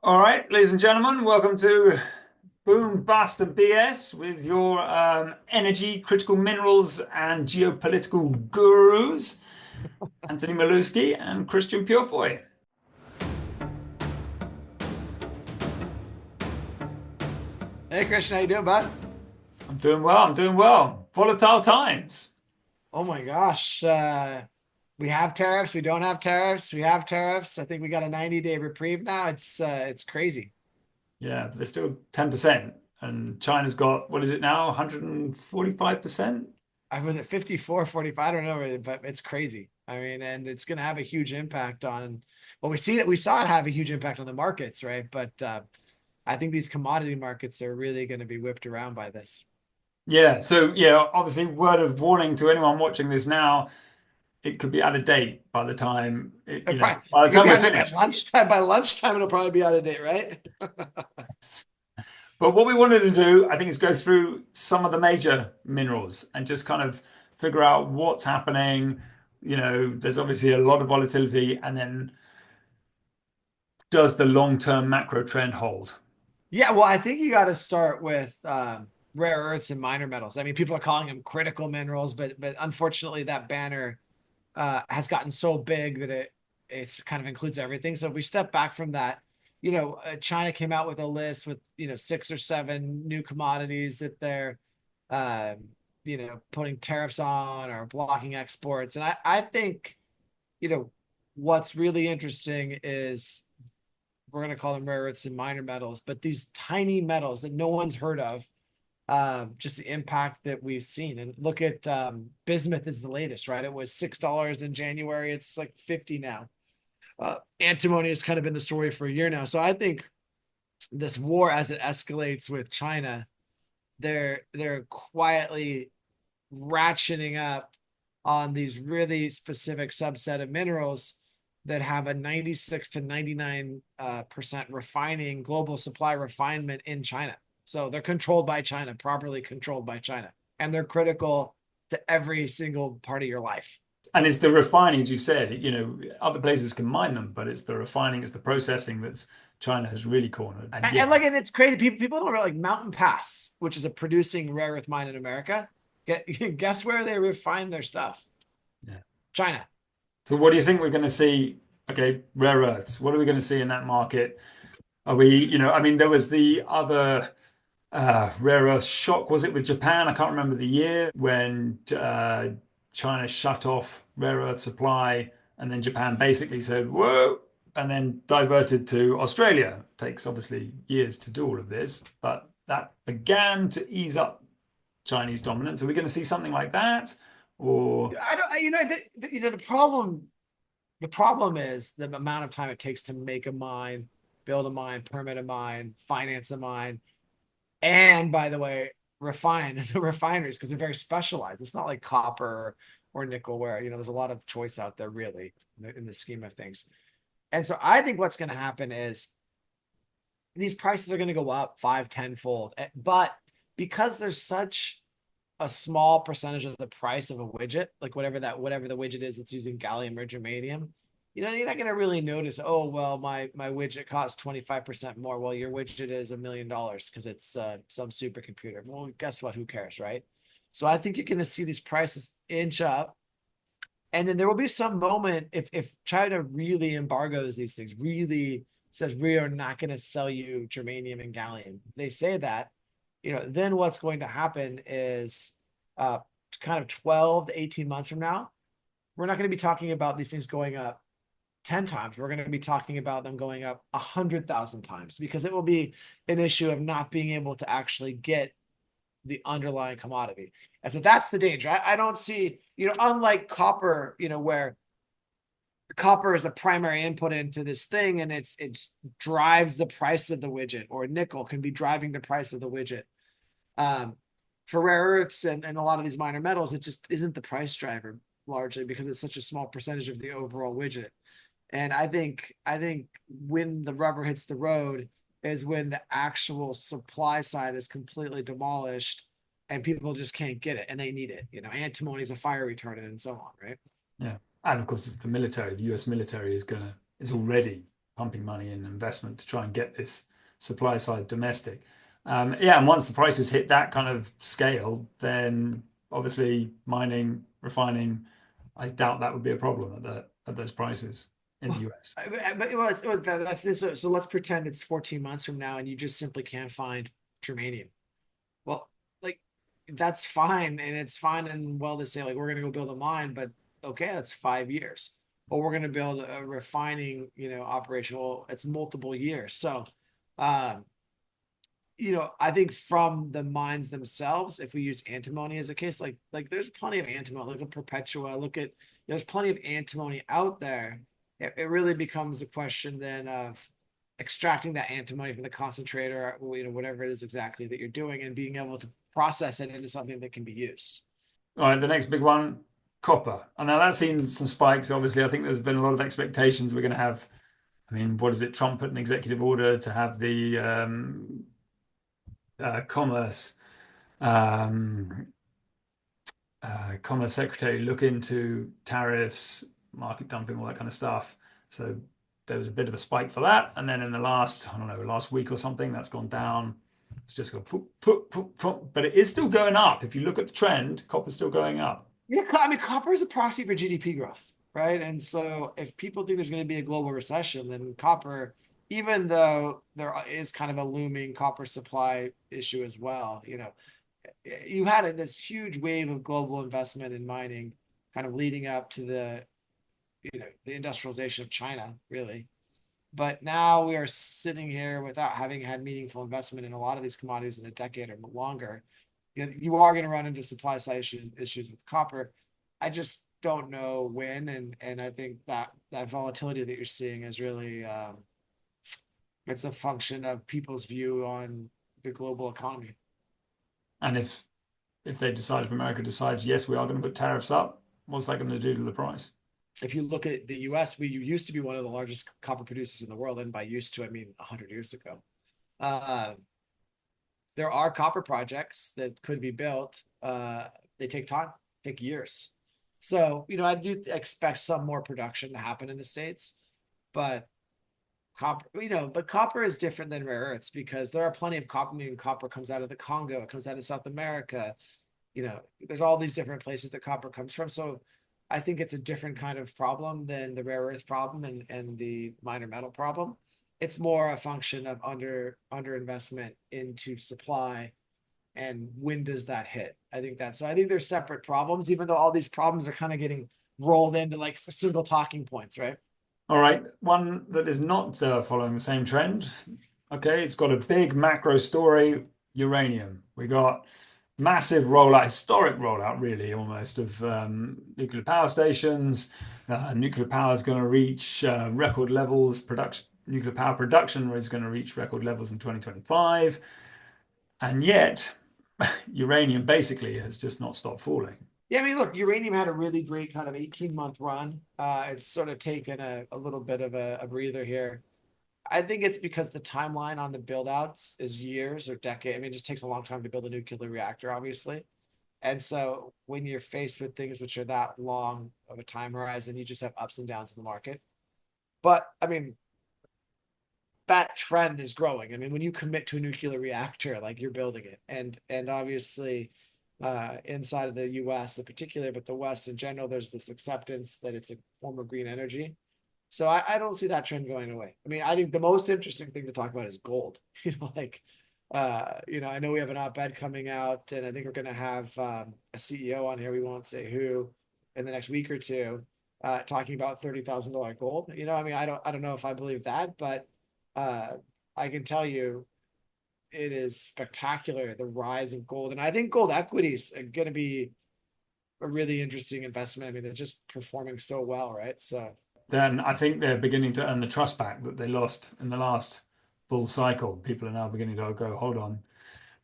All right, ladies and gentlemen, welcome to Boom, Bust, and BS with your energy, critical minerals, and geopolitical gurus, Anthony Milewski and Christian Purefoy. Hey Christian, how you doing, bud? I'm doing well. I'm doing well. Volatile times. Oh my gosh. We have tariffs, we don't have tariffs, we have tariffs. I think we got a 90-day reprieve now. It's crazy. Yeah, but they're still 10%. And China's got, what is it now? 145%? I was at 54, 45, I don't know, but it's crazy. I mean, and it's gonna have a huge impact on well, we saw it have a huge impact on the markets, right? But I think these commodity markets are really gonna be whipped around by this. Yeah, so yeah, obviously, word of warning to anyone watching this now, it could be out of date by the time It probably by it the could time be we're out of date by finished. lunchtime. By lunchtime, it'll probably be out of date, right? But what we wanted to do, I think, is go through some of the major minerals and just kind of figure out what's happening. There's obviously a lot of volatility, and then does the long-term macro trend hold? Yeah, well, I think you got to start with rare earths and minor metals. I mean, people are calling them critical minerals, but unfortunately, that banner has gotten so big that it's kind of includes everything. So if we step back from that, China came out with a list with six or seven new commodities that they're uh, putting tariffs on or blocking exports, and I think you know what's really interesting is we're going to call them rare earths and minor metals, but these tiny metals that no one's heard of, just the impact that we've seen. And look at bismuth is the latest, right? It was $6 in January. It's like 50 now. Antimony has kind of been the story for a year now. So I think this war, as it escalates with China, they're quietly ratcheting up on these really specific subset of minerals that have a 96 to 99% refining global supply refinement in China. So they're controlled by China, properly controlled by China, and they're critical to every single part of your life. And it's the refining, as you said, other places can mine them, but it's the refining, it's the processing that's China has really cornered. And And yeah, like, and it's crazy. People don't really like Mountain Pass, which is a producing rare earth mine in America. Guess where they refine their stuff? yeah. China. So what do you think we're going to see? Okay, rare earths. What are we going to see in that market? Are we, I mean, there was the other rare earth shock, was it with Japan? I can't remember the year when China shut off rare earth supply, and then Japan basically said, whoa, and then diverted to Australia. It takes obviously years to do all of this, but that began to ease up Chinese dominance. Are we going to see something like that? Or, I don't. The problem is the amount of time it takes to make a mine, build a mine, permit a mine, finance a mine, and by the way, refine the refineries because they're very specialized. It's not like copper or nickel where there's a lot of choice out there really in the scheme of things. And so I think what's going to happen is these prices are going to go up 5, 10 fold. But because there's such a small percentage of the price of a widget, like whatever the widget is that's using gallium or germanium, you're not going to really notice, oh, well, my widget costs 25% more. Well, your widget is $1 million because it's some supercomputer. Well, guess what? Who cares, right? So I think you're going to see these prices inch up. And then there will be some moment if China really embargoes these things, really says we are not going to sell you germanium and gallium. They say that, then what's going to happen is uh, kind of 12 to 18 months from now, we're not going to be talking about these things going up 10 times. We're going to be talking about them going up 100,000 times because it will be an issue of not being able to actually get the underlying commodity. And so that's the danger. I don't see, unlike copper, where copper is a primary input into this thing and it's drives the price of the widget, or nickel can be driving the price of the widget. Um, for rare earths and a lot of these minor metals, it just isn't the price driver largely because it's such a small percentage of the overall widget. And I think when the rubber hits the road is when the actual supply side is completely demolished and people just can't get it and they need it. Antimony is a fire retardant and so on, right? yeah. And of course, it's the military. The US military is already pumping money in investment to try and get this supply side domestic. Yeah, and once the prices hit that kind of scale, then obviously mining, refining, I doubt that would be a problem at those prices in the Well, US. so let's pretend it's 14 months from now and you just simply can't find germanium. Well, like that's fine, and it's fine and well to say like we're gonna go build a mine, but okay, that's 5 years. Or we're gonna build a refining, operation. Well, it's multiple years. So, um, I think from the mines themselves, if we use antimony as a case, like there's plenty of antimony. Look at Perpetua. There's plenty of antimony out there. It really becomes a question then of extracting that antimony from the concentrator, whatever it is exactly that you're doing, and being able to process it into something that can be used. All right, the next big one, copper. And now that's seen some spikes. Obviously, I think there's been a lot of expectations we're going to have. I mean, what is it? Trump put an executive order to have the commerce um, commerce secretary look into tariffs, market dumping, all that kind of stuff. So there was a bit of a spike for that, and then in the last, I don't know, last week or something, that's gone down. It's just gone poop, poop, poop, poop. But it is still going up. If you look at the trend, copper's still going up. Yeah, I mean, copper is a proxy for GDP growth, right? And so if people think there's going to be a global recession, then copper, even though there is kind of a looming copper supply issue as well, you had this huge wave of global investment in mining kind of leading up to the industrialization of China, really. But now we are sitting here without having had meaningful investment in a lot of these commodities in a decade or longer. You are going to run into supply side issues with copper. I just don't know when, and I think that volatility that you're seeing is really it's a function of people's view on the global economy. And if they decide, if America decides, yes, we are going to put tariffs up, what's that going to do to the price? If you look at the US, we used to be one of the largest copper producers in the world, and by used to I mean 100 years ago. Uh, there are copper projects that could be built. They take time, take years. So, I do expect some more production to happen in the States, but copper is different than rare earths because there are plenty of copper. I mean, copper comes out of the Congo, it comes out of South America. There's all these different places that copper comes from. So I think it's a different kind of problem than the rare earth problem and the minor metal problem. It's more a function of under investment into supply and when does that hit. I think they're separate problems, even though all these problems are kind of getting rolled into like single talking points, right? All right, one that is not following the same trend. Okay, it's got a big macro story, uranium. We got massive rollout, historic rollout, really, almost, of nuclear power stations. Nuclear power is going to reach record levels. Nuclear power production is going to reach record levels in 2025. And yet, uranium basically has just not stopped falling. Yeah, I mean, look, uranium had a really great kind of 18-month run. It's sort of taken a little bit of a breather here. I think it's because the timeline on the build outs is years or decade. I mean, it just takes a long time to build a nuclear reactor, obviously. And so when you're faced with things which are that long of a time horizon, you just have ups and downs in the market. But I mean, that trend is growing. I mean, when you commit to a nuclear reactor, like you're building it, and obviously, inside of the U.S. in particular, but the West in general, there's this acceptance that it's a form of green energy. So I don't see that trend going away. I mean, I think the most interesting thing to talk about is gold. I know we have an op-ed coming out, and I think we're going to have a CEO on here. We won't say who in the next week or two, talking about $30,000 gold. I mean, I don't know if I believe that, but uh, I can tell you it is spectacular, the rise of gold. And I think gold equities are going to be a really interesting investment. I mean, they're just performing so well, right? So, Then I think they're beginning to earn the trust back that they lost in the last bull cycle. People are now beginning to go, hold on,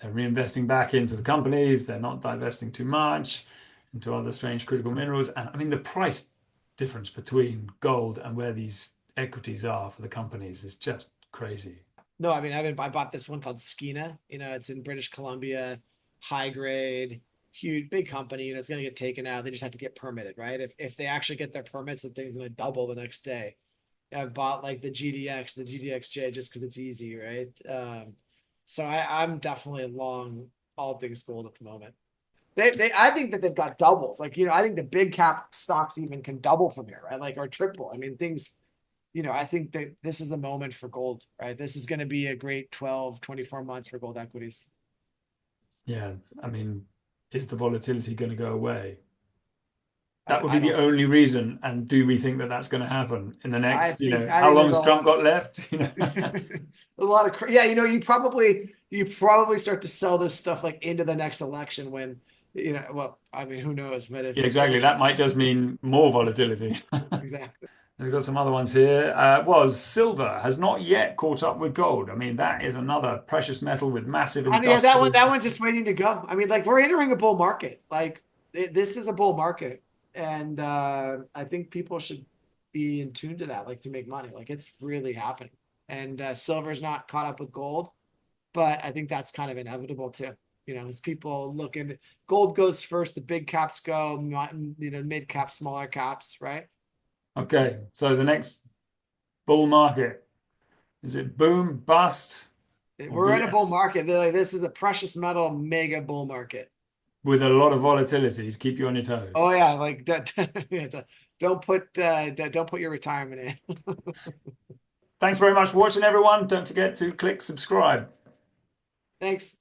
they're reinvesting back into the companies. They're not divesting too much into other strange critical minerals. And I mean, the price difference between gold and where these equities are for the companies is just crazy. no, I mean, I bought this one called Skeena. It's in British Columbia, high grade, huge, big company. It's going to get taken out. They just have to get permitted, right? If they actually get their permits, the thing's going to double the next day. I've bought like the GDX, the GDXJ, just because it's easy, right? So I'm definitely long all things gold at the moment. I think that they've got doubles. Like, I think the big cap stocks even can double from here, right? Like, or triple. I mean, things, I think that this is the moment for gold, right? This is going to be a great 12, 24 months for gold equities. Yeah, I mean, is the volatility going to go away? That would I be the don't, only reason. And do we think that that's going to happen in the I next, think, I how think long there's has a Trump lot, got left? a lot of, yeah, you probably start to sell this stuff like into the next election when, well, I mean, who knows, but Yeah, if the exactly. That election, might just mean more volatility. exactly. We've got some other ones here. Silver has not yet caught up with gold. I mean, that is another precious metal with massive I mean, yeah, that one, industrial. that one's just waiting to go. I mean, like we're entering a bull market. Like this is a bull market, and I think people should be in tune to that, like to make money. Like it's really happening. And silver's not caught up with gold, but I think that's kind of inevitable too. As people look into gold goes first, the big caps go, mid caps, smaller caps, right? Okay, so the next bull market, is it boom, bust, or We're in a bull BS? market. They're like, this is a precious metal mega bull market. With a lot of volatility to keep you on your Oh toes. yeah, like that. Don't put your retirement in. Thanks very much for watching, everyone. Don't forget to click subscribe. Thanks.